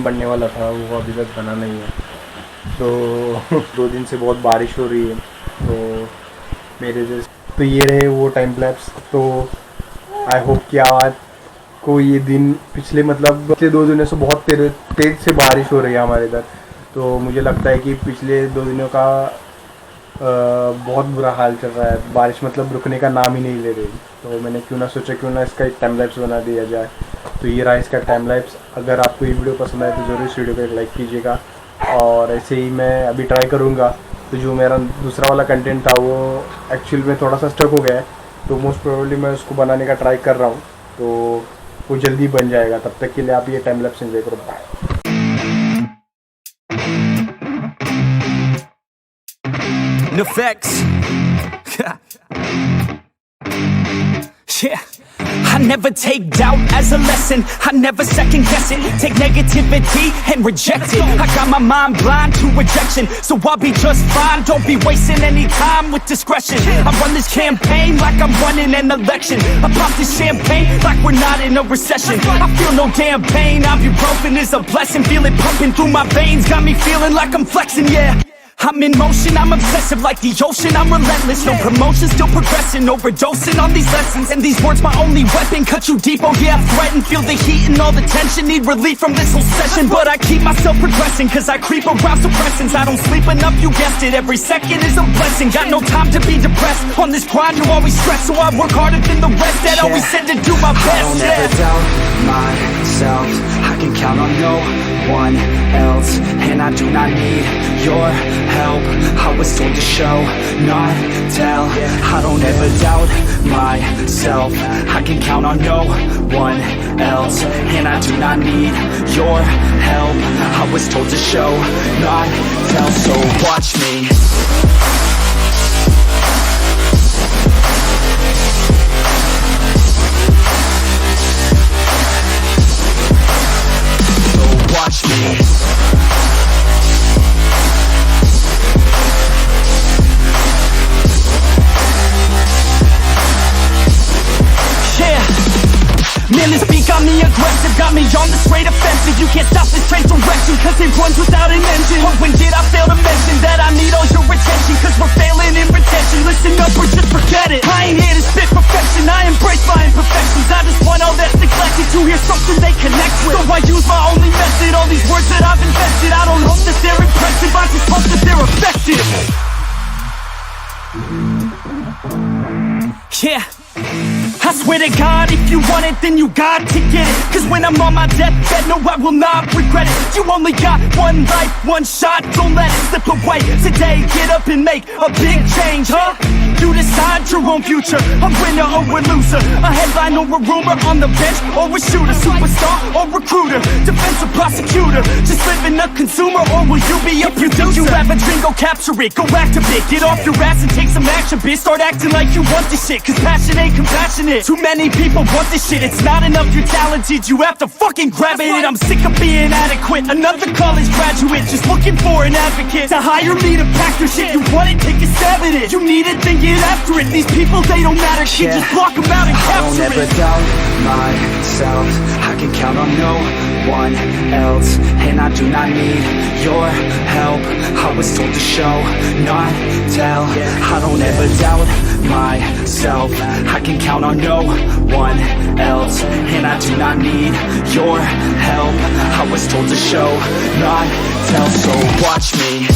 बनने वाला था वो अभी तक बना नहीं है। तो 2 दिन से बहुत बारिश हो रही है, तो मेरे जैसे तो ये रहे वो टाइम लैप्स। तो आई होप कि आज को ये दिन पिछले 2 दिनों से बहुत तेज़ से बारिश हो रही है हमारे इधर। तो मुझे लगता है कि पिछले 2 दिनों का बहुत बुरा हाल चल रहा है, बारिश रुकने का नाम ही नहीं ले रही। तो मैंने क्यों ना इसका एक टाइम लैप्स बना दिया जाए। तो ये रहा इसका टाइम लैप्स। अगर आपको ये वीडियो पसंद आए तो ज़रूर इस वीडियो को एक लाइक कीजिएगा, और ऐसे ही मैं अभी ट्राई करूँगा। तो जो मेरा दूसरा वाला कंटेंट था वो एक्चुअल में थोड़ा सा स्टक हो गया है, तो मोस्ट प्रोबेबली मैं उसको बनाने का ट्राई कर रहा हूँ, तो वो जल्दी बन जाएगा। तब तक के लिए आप ये टाइम लैप्स एंजॉय करो। Bye. Effects. Yeah. I never take doubt as a lesson. I never second guess it. Take negativity and reject it. I got my mind blind to rejection, so I'll be just fine. Don't be wasting any time with discretion. I run this campaign like I'm running an election. I pop this champagne like we're not in a recession. I feel no damn pain. Ibuprofen is a blessing. Feel it pumping through my veins. Got me feeling like I'm flexing, yeah. I'm in motion, I'm obsessive like the ocean, I'm relentless. No promotion, still progressing, overdosing on these lessons. And these words my only weapon, cut you deep, oh yeah, I threaten. Feel the heat and all the tension, need relief from this whole session. But I keep myself progressing, cause I creep around suppressants. I don't sleep enough, you guessed it, every second is a blessing. Got no time to be depressed, on this grind you always stress. So I work harder than the rest, that always said to do my best. I don't ever doubt myself, I can count on no one else. And I do not need your help, I was told to show, not tell. I don't ever doubt myself, I can count on no one else. And I do not need your help, I was told to show, not tell. So watch me. So watch me. Man, this beat got me aggressive, got me on the straight offensive. You can't stop this train direction, cause it runs without an engine. But when did I fail to mention that I need all your attention? Cause we're failing in retention, listen up or just forget it. I ain't here to spit perfection, I embrace my imperfections. I just want all that's neglected to hear something they connect with. So I use my only method, all these words that I've invested. I don't hope that they're impressive, I just hope that they're effective. Yeah, I swear to God, if you want it, then you got to get it. Cause when I'm on my deathbed, no, I will not regret it. You only got one life, one shot, don't let it slip away. Today, get up and make a big change, huh? You decide your own future, a winner or a loser, a headline or a rumor, on the bench or a shooter, superstar or recruiter, defensive prosecutor, just living a consumer, or will you be a producer? If you have a dream, go capture it, go activate, get off your ass and take some action, bitch. Start acting like you want this shit, cause passion ain't compassionate. Too many people want this shit, it's not enough you're talented, you have to fucking grab it. I'm sick of being adequate, another college graduate, just looking for an advocate to hire me to pack your shit. You want it, take a stab at it, you need it, then get after it. These people, they don't matter, shit, just block them out and capture it. I don't ever doubt myself, I can count on no one else. And I do not need your help, I was told to show, not tell. I don't ever doubt myself, I can count on no one else. And I do not need your help, I was told to show, not tell. So watch me.